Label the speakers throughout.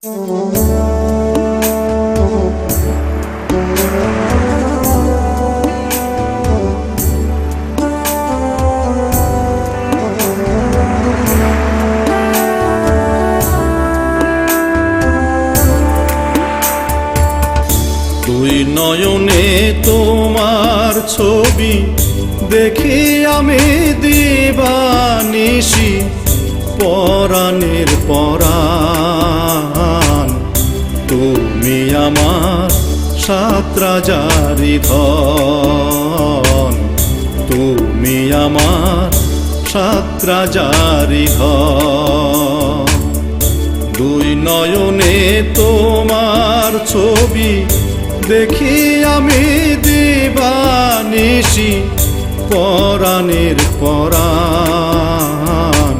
Speaker 1: দুই নয়নে তোমার ছবি দেখি আমি দিবানিশি, পরাণের পরাণ তুমি আমার সাত রাজারি ধন, তুমি আমার সাত রাজারি ধন। দুই নয়নে তোমার ছবি দেখি আমি দিবানিশি, পরাণের পরাণ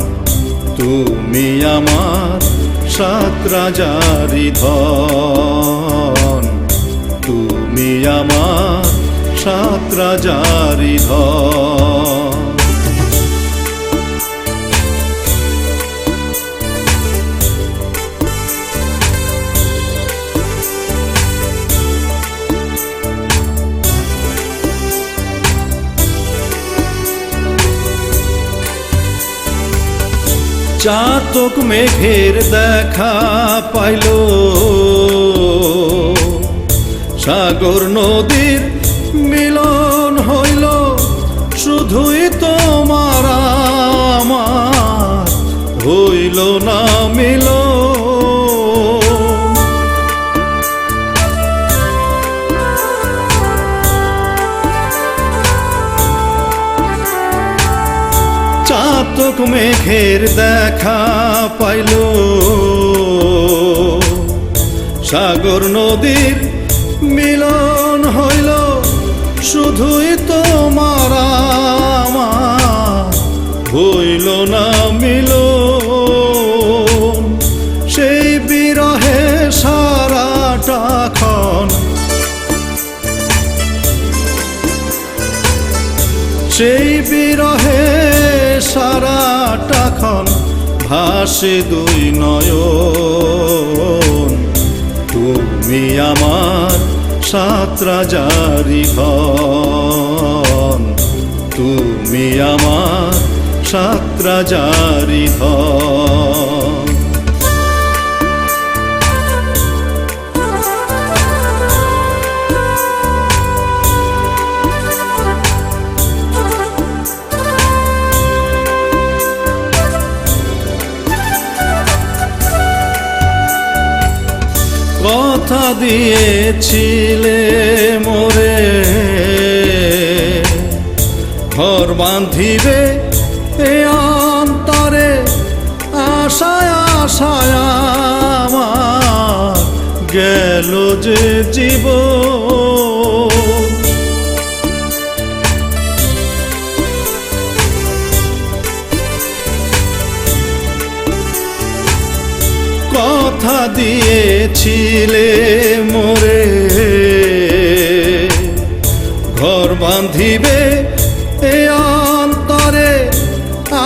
Speaker 1: তুমি আমার সাত রাজারি ধন, তুমি আমার সাত রাজারি ধন। চাতক মেঘের দেখা পাইল, সাগর নদীর মিলন হইল, শুধুই তোমার আমার হইল না মিলন। চাতক মেঘের দেখা পাইল, সাগর নদীর মিলন হইল, শুধুই তোমার আমার হইল না মিলন। সেই বিরহে সারাটাক্ষণ, সেই বিরহে সারাটাক্ষণ ভাসে দুই নয়ন, তুমি আমার সাত রাজারি ধন, তুমি আমার সাত রাজারি ধন। কথা দিয়েছিলে মোরে ঘর বাঁধিবে এ অন্তরে, আশায় আশায় আমার গেল যে জীবন। কথা দিয়েছিলে মোরে ঘর বাঁধিবে এ অন্তরে,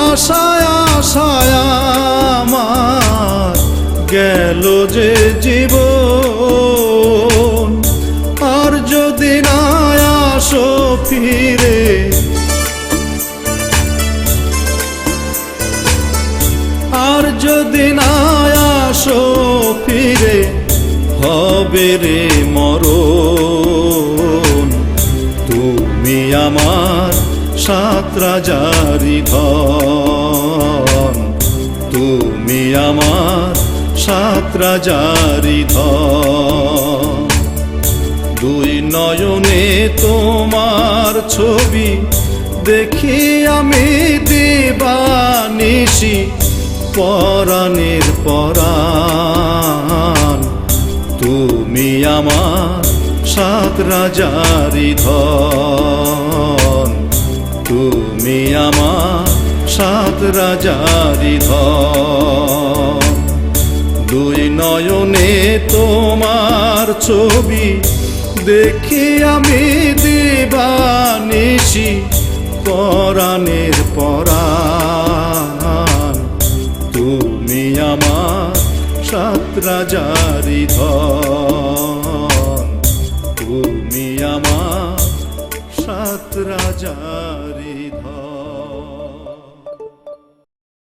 Speaker 1: আশায় আশায় আমার গেল যে জীবন। আর যদি না আসো ফিরে, আর যদি না আসো ফিরে, হবে রে মরণ, তুমি আমার সাত রাজারি ধন, তুমি আমার সাত রাজারি ধন। দুই নয়নে তোমার ছবি দেখি আমি দিবানিশি, পরাণের পরাণ তুমি আমার সাত রাজারি ধন, তুমি আমার সাত রাজারি ধন। দুই নয়নে তোমার ছবি দেখি আমি দিবানিশি, পরাণের পরাণ তুমি আমার সাত রাজারি ধন, তুমি আমার সাত রাজারি